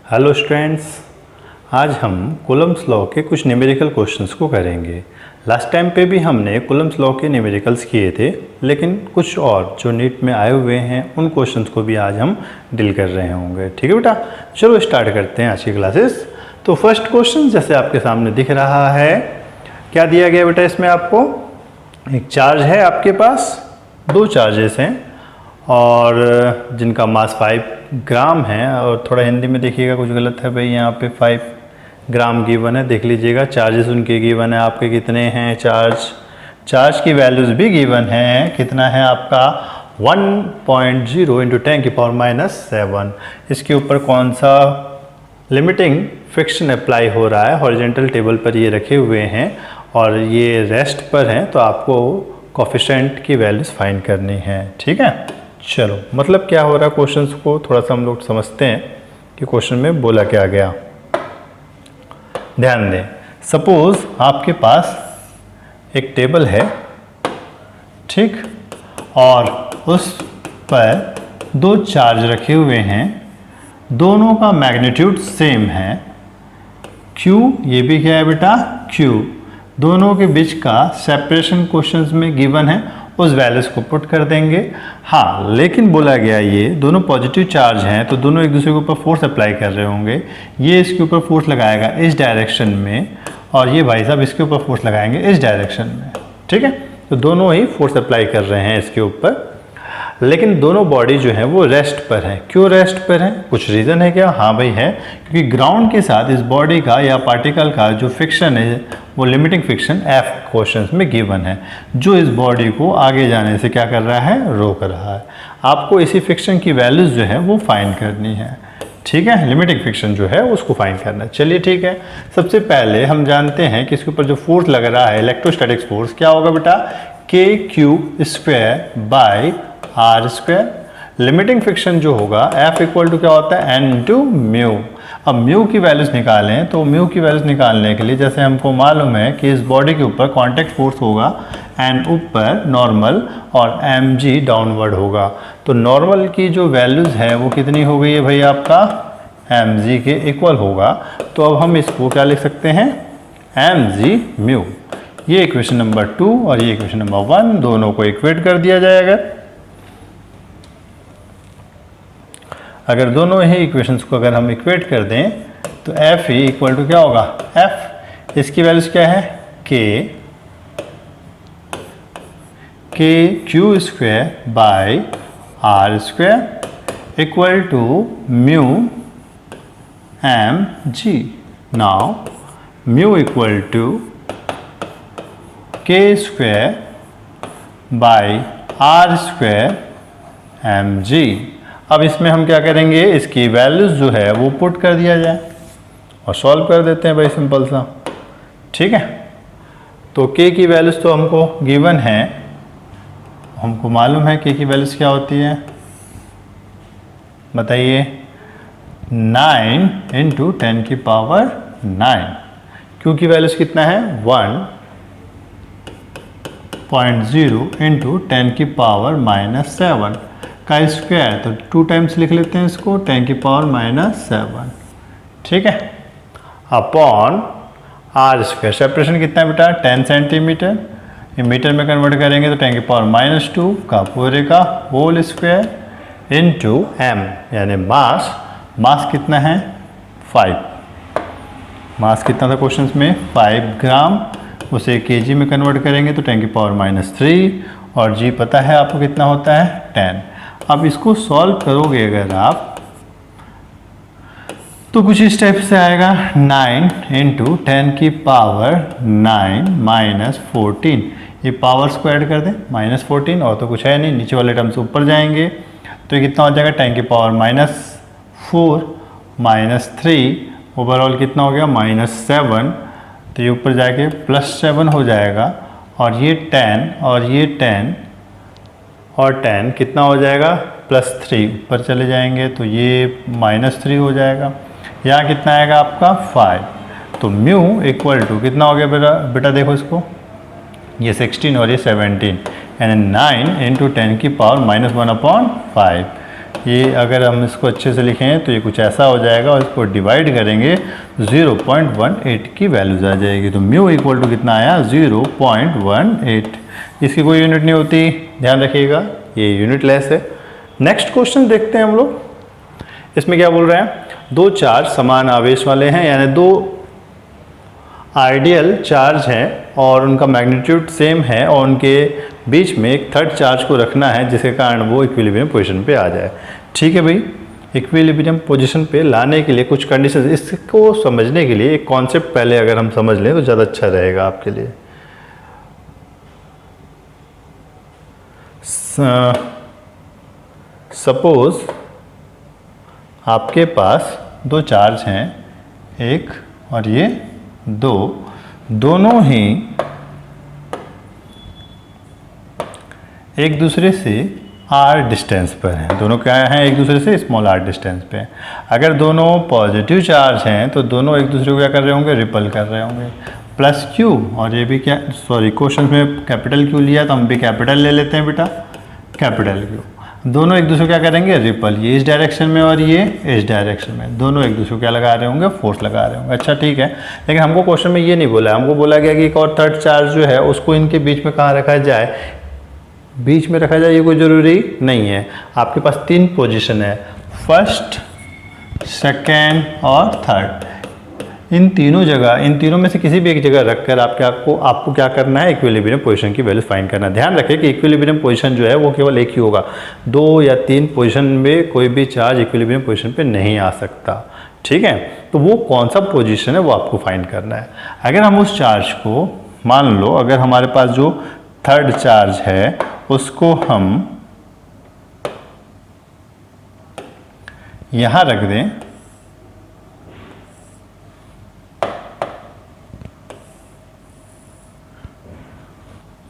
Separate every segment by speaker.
Speaker 1: Hello students, आज हम Coulomb's law के कुछ न्यूमेरिकल क्वेश्चंस को करेंगे। लास्ट टाइम पे भी हमने कूलम्ब्स लॉ के न्यूमेरिकल्स किए थे, लेकिन कुछ और जो नीट में आए हुए हैं उन क्वेश्चंस को भी आज हम डील कर रहे होंगे। ठीक है बेटा, चलो स्टार्ट करते हैं आज की क्लासेस। तो फर्स्ट क्वेश्चन जैसे आपके सामने दिख रहा है, क्या दिया गया बेटा? इसमें आपको एक चार्ज है, आपके पास दो चार्जेस हैं और जिनका मास 5 ग्राम है। और थोड़ा हिंदी में देखिएगा, कुछ गलत है भाई, यहाँ पे 5 ग्राम गिवन है, देख लीजिएगा। चार्जेस उनके गिवन है, आपके कितने हैं चार्ज की वैल्यूज़ भी गिवन है। कितना है आपका 1.0 × 10⁻⁷। इसके ऊपर कौन सा लिमिटिंग फिक्शन अप्लाई हो रहा है? हॉरिजॉन्टल टेबल पर ये रखे हुए हैं और ये रेस्ट पर हैं, तो आपको कोफिशिएंट की वैल्यूज़ फाइंड करनी है। ठीक है, चलो मतलब क्या हो रहा है, क्वेश्चंस को थोड़ा सा हम लोग समझते हैं कि क्वेश्चन में बोला क्या गया। ध्यान दें, सपोज आपके पास एक टेबल है, ठीक, और उस पर दो चार्ज रखे हुए हैं, दोनों का मैग्नीट्यूड सेम है। Q, ये भी क्या है बेटा? Q। दोनों के बीच का सेपरेशन क्वेश्चंस में गिवन है, उस वैल्यूज को पुट कर देंगे। हाँ, लेकिन बोला गया ये दोनों पॉजिटिव चार्ज हैं, तो दोनों एक दूसरे के ऊपर फोर्स अप्लाई कर रहे होंगे। ये इसके ऊपर फोर्स लगाएगा इस डायरेक्शन में और ये भाई साहब इसके ऊपर फोर्स लगाएंगे इस डायरेक्शन में। ठीक है, तो दोनों ही फोर्स अप्लाई कर रहे हैं इसके ऊपर, लेकिन दोनों बॉडी जो है वो रेस्ट पर है। क्यों रेस्ट पर है? कुछ रीज़न है क्या? हाँ भाई है, क्योंकि ग्राउंड के साथ इस बॉडी का या पार्टिकल का जो फिक्शन है वो लिमिटिंग फिक्शन F क्वेश्चंस में गिवन है, जो इस बॉडी को आगे जाने से क्या कर रहा है? रोक रहा है। आपको इसी फिक्शन की वैल्यूज़ जो है वो फाइंड करनी है। ठीक है, लिमिटिंग फिक्शन जो है उसको फाइंड करना है। चलिए ठीक है, सबसे पहले हम जानते हैं कि इसके ऊपर जो फोर्स लग रहा है, इलेक्ट्रोस्टैटिक्स फोर्स, क्या होगा बेटा? KQ² लिमिटिंग फिक्शन जो होगा F इक्वल टू क्या होता है? N × mu. अब म्यू की वैल्यूज निकालें, तो म्यू की वैल्यूज निकालने के लिए जैसे हमको मालूम है कि इस बॉडी के ऊपर कांटेक्ट फोर्स होगा N ऊपर नॉर्मल और mg डाउनवर्ड होगा। तो नॉर्मल की जो वैल्यूज है वो कितनी हो गई है भाई? आपका mg के इक्वल होगा। तो अब हम इसको क्या लिख सकते हैं? mg mu. ये इक्वेशन नंबर 2 और ये इक्वेशन नंबर 1, दोनों को इक्वेट कर दिया जाएगा। अगर दोनों ही इक्वेशंस को अगर हम इक्वेट कर दें तो F ही इक्वल टू क्या होगा? F। इसकी वैल्यूज क्या है? KQ²/R² equal to mu mg। Now mu equal to K²/R² mg। अब इसमें हम क्या करेंगे? इसकी वैल्यूज जो है वो पुट कर दिया जाए और सॉल्व कर देते हैं भाई, सिंपल सा। ठीक है, तो K की वैल्यूज तो हमको गिवन है, हमको मालूम है K की वैल्यूज क्या होती है, बताइए? 9 × 10⁹। Q की वैल्यूज कितना है? 1.0 × 10⁻⁷ का स्क्वायर, तो 2 टाइम्स लिख लेते हैं इसको, 10⁻⁷। ठीक है, अपॉन R²। सेपरेशन कितना है बेटा? 10 सेंटीमीटर। ये मीटर में कन्वर्ट करेंगे तो 10⁻⁻² का पूरे का होल स्क्वायर इनटू m, यानी मास कितना है? 5। मास कितना था क्वेश्चंस में? 5 ग्राम। उसे kg में कन्वर्ट करेंगे तो 10⁻³ और g पता है आपको कितना होता है? 10। अब इसको सॉल्व करोगे अगर आप, तो कुछ इस टाइप से आएगा। 9 × 10⁻⁹ -14। ये पावर स्क्वायर कर दें, -14, और तो कुछ है नहीं, नीचे वाले टर्म्स ऊपर जाएंगे तो ये कितना हो जाएगा? 10⁻⁴ -3, ओवरऑल कितना हो गया? -7। तो ये ऊपर जाके +7 हो जाएगा, और ये 10 और ये 10 और 10 कितना हो जाएगा? +3, ऊपर चले जाएंगे तो ये -3 हो जाएगा। यहाँ कितना आएगा आपका? 5। तो म्यू इक्वल टू कितना हो गया बेटा? देखो इसको, ये 16 और ये 17, यानी 9 × 10⁻⁻⁴। ये अगर हम इसको अच्छे से लिखें तो ये कुछ ऐसा हो जाएगा और इसको डिवाइड करेंगे 0.18 की वैल्यूज आ जाएगी। तो म्यू इक्वल टू कितना आया 0.18। इसकी कोई यूनिट नहीं होती, ध्यान रखिएगा, ये यूनिट लेस है। नेक्स्ट क्वेश्चन देखते हैं हम लोग। इसमें क्या बोल रहे हैं, दो चार्ज समान आवेश वाले हैं, यानी दो आइडियल चार्ज हैं और उनका मैग्नीट्यूड सेम है और उनके बीच में एक थर्ड चार्ज को रखना है जिसके कारण वो इक्विलिब्रियम पोजीशन पे आ जाए। ठीक है भाई, इक्विलिब्रियम पोजीशन पे लाने के लिए कुछ कंडीशन, इसको समझने के लिए एक कॉन्सेप्ट पहले अगर हम समझ लें तो ज़्यादा अच्छा रहेगा आपके लिए। सपोज आपके पास दो चार्ज हैं, एक और ये दो, दोनों ही एक दूसरे से r डिस्टेंस पर हैं। दोनों क्या हैं, एक दूसरे से स्मॉल r डिस्टेंस पे हैं। अगर दोनों पॉजिटिव चार्ज हैं तो दोनों एक दूसरे को क्या कर रहे होंगे, रिपल कर रहे होंगे। प्लस q, और ये भी क्या, सॉरी क्वेश्चन में कैपिटल Q लिया तो हम भी कैपिटल ले लेते हैं बेटा, कैपिटल Q। दोनों एक दूसरे को क्या करेंगे, रिपल, ये इस डायरेक्शन में और ये इस डायरेक्शन में, दोनों एक दूसरे को क्या लगा रहे होंगे, फोर्स लगा रहे होंगे। अच्छा ठीक है, लेकिन हमको क्वेश्चन में ये नहीं बोला, हमको बोला गया कि एक और थर्ड चार्ज जो है उसको इनके बीच में कहाँ रखा जाए, बीच में रखा जाए ये कोई ज़रूरी नहीं है। आपके पास तीन पोजीशन है, फर्स्ट, सेकेंड और थर्ड। इन तीनों जगह, इन तीनों में से किसी भी एक जगह रखकर आपको क्या करना है, इक्विलिब्रियम पोजीशन की वैल्यू फाइंड करना है। ध्यान रखें कि इक्विलिब्रियम पोजीशन जो है वो केवल एक ही होगा, दो या तीन पोजीशन में कोई भी चार्ज इक्विलिब्रियम पोजीशन पे नहीं आ सकता। ठीक है, तो वो कौन सा पोजीशन है वो आपको फाइंड करना है। अगर हम उस चार्ज को, मान लो अगर हमारे पास जो थर्ड चार्ज है उसको हम यहां रख दें,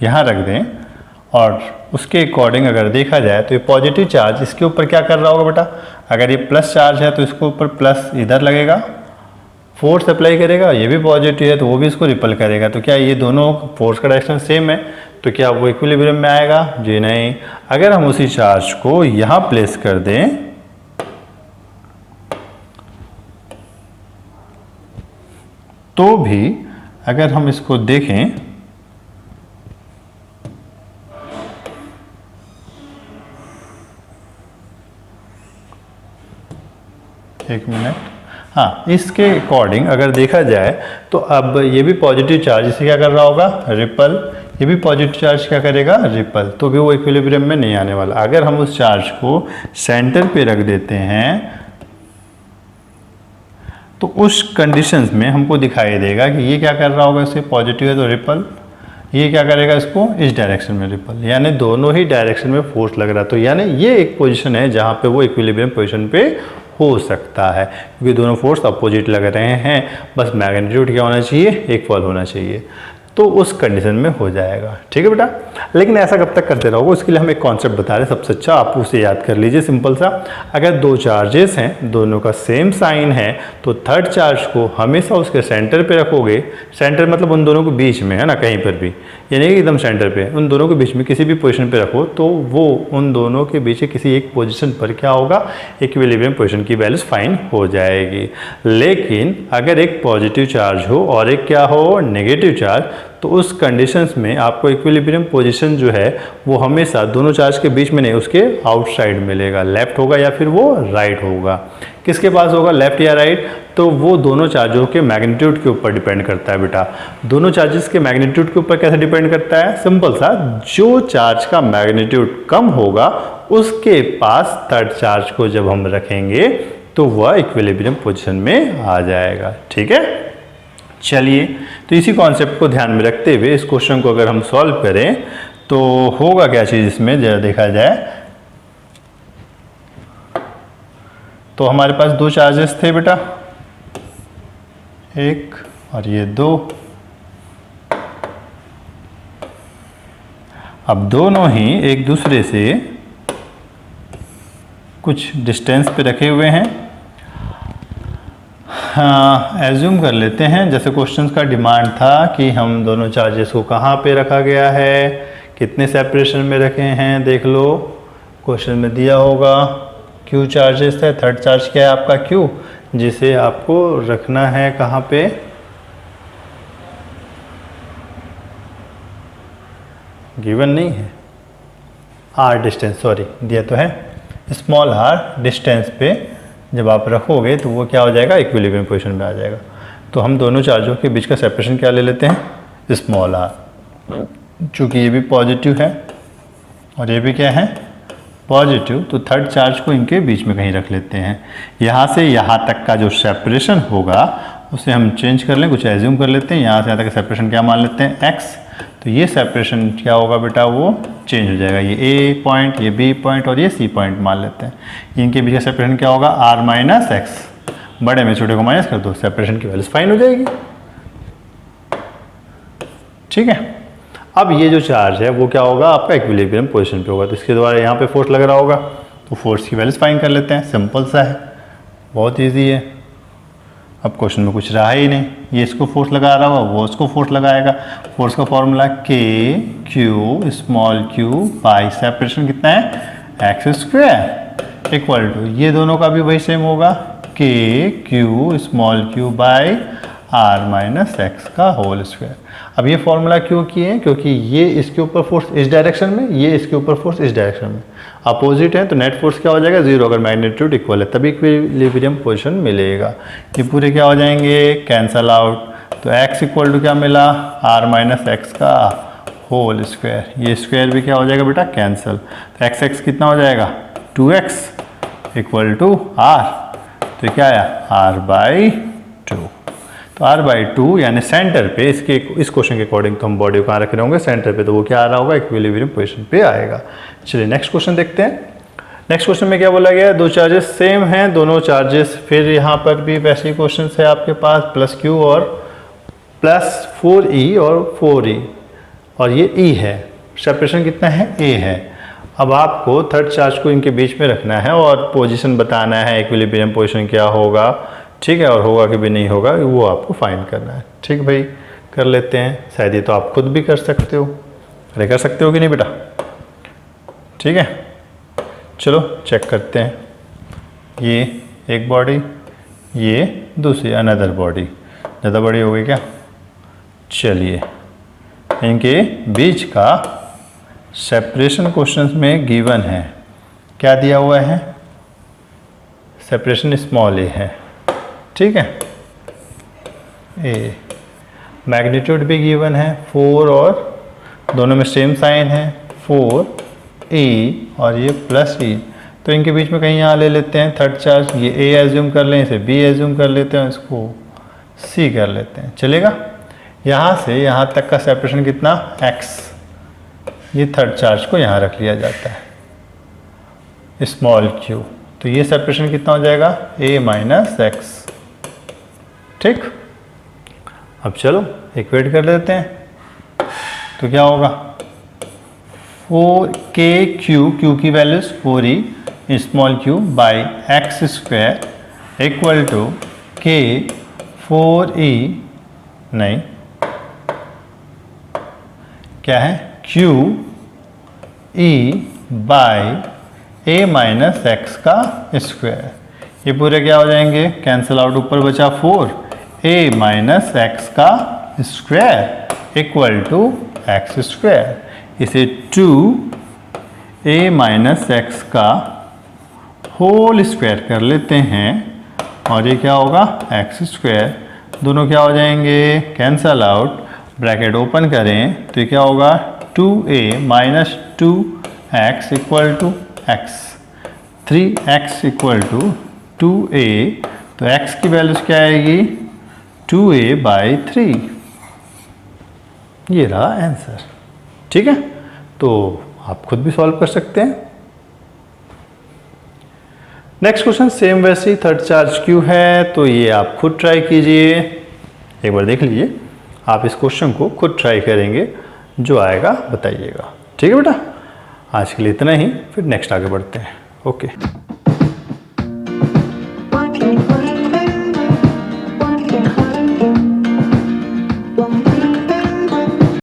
Speaker 1: यहाँ रख दें, और उसके अकॉर्डिंग अगर देखा जाए तो ये पॉजिटिव चार्ज इसके ऊपर क्या कर रहा होगा बेटा, अगर ये प्लस चार्ज है तो इसके ऊपर प्लस इधर लगेगा, फोर्स अप्लाई करेगा, ये भी पॉजिटिव है तो वो भी इसको रिपल करेगा। तो क्या ये दोनों फोर्स का डायरेक्शन सेम है, तो क्या वो इक्विलिब्रियम में आएगा, जी नहीं। अगर हम उसी चार्ज को यहाँ प्लेस कर दें तो भी अगर हम इसको देखें एक मिनट, हाँ, इसके अकॉर्डिंग अगर देखा जाए तो अब ये भी पॉजिटिव चार्ज इसे क्या कर रहा होगा, रिपल, ये भी पॉजिटिव चार्ज क्या करेगा, रिपल, तो भी वो इक्विलिब्रियम में नहीं आने वाला। अगर हम उस चार्ज को सेंटर पे रख देते हैं तो उस कंडीशंस में हमको दिखाई देगा कि ये क्या कर रहा होगा, इसे पॉजिटिव है तो रिपल, ये क्या करेगा, इसको इस डायरेक्शन में रिपल, यानी दोनों ही डायरेक्शन में फोर्स लग रहा है। तो यानी ये एक पोजीशन है जहाँ पे वो इक्विलिब्रियम पोजीशन पे हो सकता है, क्योंकि दोनों फोर्स अपोजिट लग रहे हैं, बस मैग्नीट्यूड क्या होना चाहिए, इक्वल होना चाहिए, तो उस कंडीशन में हो जाएगा। ठीक है बेटा, लेकिन ऐसा कब तक करते रहोगे, उसके लिए हम एक कॉन्सेप्ट बता रहे हैं, सबसे अच्छा आप उसे याद कर लीजिए, सिंपल सा। अगर दो चार्जेस हैं, दोनों का सेम साइन है, तो थर्ड चार्ज को हमेशा उसके सेंटर पे रखोगे, सेंटर मतलब उन दोनों के बीच में है ना, कहीं पर भी, यानी एकदम सेंटर पे, उन दोनों के बीच में किसी भी पोजीशन पे रखो तो वो उन दोनों के बीच किसी एक पोजीशन पर क्या होगा, इक्विलिब्रियम पोजीशन की वैल्यूज फाइंड हो जाएगी। लेकिन अगर एक पॉजिटिव चार्ज हो और एक क्या हो, नेगेटिव चार्ज, तो उस कंडीशंस में आपको इक्विलिब्रियम पोजीशन जो है वो हमेशा दोनों चार्ज के बीच में नहीं, उसके आउटसाइड मिलेगा, लेफ्ट होगा या फिर वो राइट होगा। किसके पास होगा, लेफ्ट या राइट, तो वो दोनों चार्जों के मैग्नीट्यूड के ऊपर डिपेंड करता है बेटा। दोनों चार्जेस के मैग्नीट्यूड के ऊपर कैसे डिपेंड करता है, सिंपल सा, जो चार्ज का मैग्नीट्यूड कम होगा उसके पास थर्ड चार्ज को जब हम रखेंगे तो वह इक्विलिब्रियम पोजीशन में आ जाएगा। ठीक है, चलिए, तो इसी कॉन्सेप्ट को ध्यान में रखते हुए इस क्वेश्चन को अगर हम सॉल्व करें तो होगा क्या चीज़ इसमें, जरा देखा जाए तो हमारे पास दो चार्जेस थे बेटा, एक और ये दो। अब दोनों ही एक दूसरे से कुछ डिस्टेंस पे रखे हुए हैं। हाँ, एज्यूम कर लेते हैं, जैसे क्वेश्चंस का डिमांड था कि हम दोनों चार्जेस को कहाँ पे रखा गया है, कितने सेपरेशन में रखे हैं, देख लो क्वेश्चन में दिया होगा। क्यू चार्जेस है। थर्ड चार्ज क्या है आपका क्यू, जिसे आपको रखना है कहाँ पे, गिवन नहीं है, आर डिस्टेंस, सॉरी दिया तो है, स्मॉल आर डिस्टेंस पे जब आप रखोगे तो वो क्या हो जाएगा, इक्विलिब्रियम पोजीशन में आ जाएगा। तो हम दोनों चार्जों के बीच का सेपरेशन क्या ले लेते हैं, स्मॉल आर। चूँकि ये भी पॉजिटिव है और ये भी क्या है, पॉजिटिव, तो थर्ड चार्ज को इनके बीच में कहीं रख लेते हैं। यहाँ से यहाँ तक का जो सेपरेशन होगा उसे हम चेंज कर लें, कुछ एज्यूम कर लेते हैं। यहाँ से यहाँ तक का सेपरेशन क्या मान लेते हैं, x। तो ये सेपरेशन क्या होगा बेटा, वो चेंज हो जाएगा। ये a पॉइंट, ये b पॉइंट और ये c पॉइंट मान लेते हैं। इनके बीच का सेपरेशन क्या होगा, r माइनस एक्स। बड़े में छोटे को माइनस कर दो, सेपरेशन की वैल्यू फाइन हो जाएगी। ठीक है, अब ये जो चार्ज है वो क्या होगा, आपका इक्विलिब्रियम पोजीशन पे होगा। तो इसके द्वारा यहाँ पे फोर्स लग रहा होगा, तो फोर्स की वैल्यूज फाइंड कर लेते हैं। सिंपल सा है, बहुत इजी है। अब क्वेश्चन में कुछ रहा ही नहीं, ये इसको फोर्स लगा रहा होगा, वो इसको फोर्स लगाएगा। फोर्स का फॉर्मूला के Q small q by separation कितना है, एक्स स्क्वायर इक्वल टू, ये दोनों का भी वही सेम होगा, K Q small q by R minus X का होल स्क्वायर। अब ये फॉर्मूला क्यों किए हैं, क्योंकि ये इसके ऊपर फोर्स इस डायरेक्शन में, ये इसके ऊपर फोर्स इस डायरेक्शन में, अपोजिट है, तो नेट फोर्स क्या हो जाएगा, जीरो। अगर मैग्नीट्यूड इक्वल है तभी इक्विलिब्रियम पोजीशन मिलेगा। ये पूरे क्या हो जाएंगे, कैंसल आउट। तो x इक्वल टू क्या मिला, आर माइनस एक्स का होल स्क्वायर। ये स्क्वायर भी क्या हो जाएगा बेटा, कैंसल। तो x कितना हो जाएगा, 2x इक्वल टू आर। तो क्या आया, r बाई 2। तो r बाई 2 यानी सेंटर पे, इस क्वेश्चन के अकॉर्डिंग तो हम बॉडी को कहाँ रख रहे होंगे, सेंटर पे, तो वो क्या आ रहा होगा, इक्विलिब्रियम पोजीशन पे आएगा। चलिए नेक्स्ट क्वेश्चन देखते हैं। नेक्स्ट क्वेश्चन में क्या बोला गया है, दो चार्जेस सेम हैं, दोनों चार्जेस, फिर यहाँ पर भी वैसे ही क्वेश्चन है आपके पास, प्लस क्यू और प्लस 4e और 4e, और ये e है, सेपरेशन कितना है, a है। अब आपको थर्ड चार्ज को इनके बीच में रखना है और पोजीशन बताना है, इक्विलिब्रियम पोजीशन क्या होगा, ठीक है, और होगा कि भी नहीं होगा वो आपको फाइंड करना है। ठीक भाई, कर लेते हैं। शायद ये तो आप खुद भी कर सकते हो, अरे कर सकते हो कि नहीं बेटा, ठीक है। चलो चेक करते हैं, ये एक बॉडी, ये दूसरी अनदर बॉडी, ज़्यादा बड़ी हो गई क्या। चलिए, इनके बीच का सेपरेशन क्वेश्चंस में गिवन है, क्या दिया हुआ है, सेपरेशन स्मॉल ए है, ठीक है, ए। मैग्नीट्यूड भी गिवन है 4, और दोनों में सेम साइन है, 4e और ये प्लस e। तो इनके बीच में कहीं यहाँ ले लेते हैं थर्ड चार्ज, ये a एज्यूम कर लें, इसे b एज्यूम कर लेते हैं, इसको c कर लेते हैं, चलेगा। यहाँ से यहाँ तक का सेपरेशन कितना, x। ये थर्ड चार्ज को यहाँ रख लिया जाता है, स्मॉल q। तो ये सेपरेशन कितना हो जाएगा, a माइनस एक्स। ठीक, अब चलो इक्वेट कर देते हैं। तो क्या होगा, 4k क्यू की values 4e small q by X square equal to k 4e, नहीं क्या है, q e by a minus X का स्क्वायर। ये पूरे क्या हो जाएंगे, कैंसल आउट, ऊपर बचा 4, a माइनस एक्स का square equal to X square. इसे 2a माइनस एक्स का होल स्क्वायर कर लेते हैं, और ये क्या होगा, एक्स स्क्वायर। दोनों क्या हो जाएंगे, कैंसल आउट, ब्रैकेट ओपन करें तो ये क्या होगा, 2a minus 2x equal to X, 3x equal to 2a। तो x की वैल्यूज क्या आएगी, 2a बाई 3। ये रहा आंसर, ठीक है। तो आप खुद भी सॉल्व कर सकते हैं। नेक्स्ट क्वेश्चन सेम वैसे ही, थर्ड चार्ज क्यू है, तो ये आप खुद ट्राई कीजिए, एक बार देख लीजिए। आप इस क्वेश्चन को खुद ट्राई करेंगे, जो आएगा बताइएगा, ठीक है बेटा। आज के लिए इतना ही, फिर नेक्स्ट आगे बढ़ते हैं। ओके।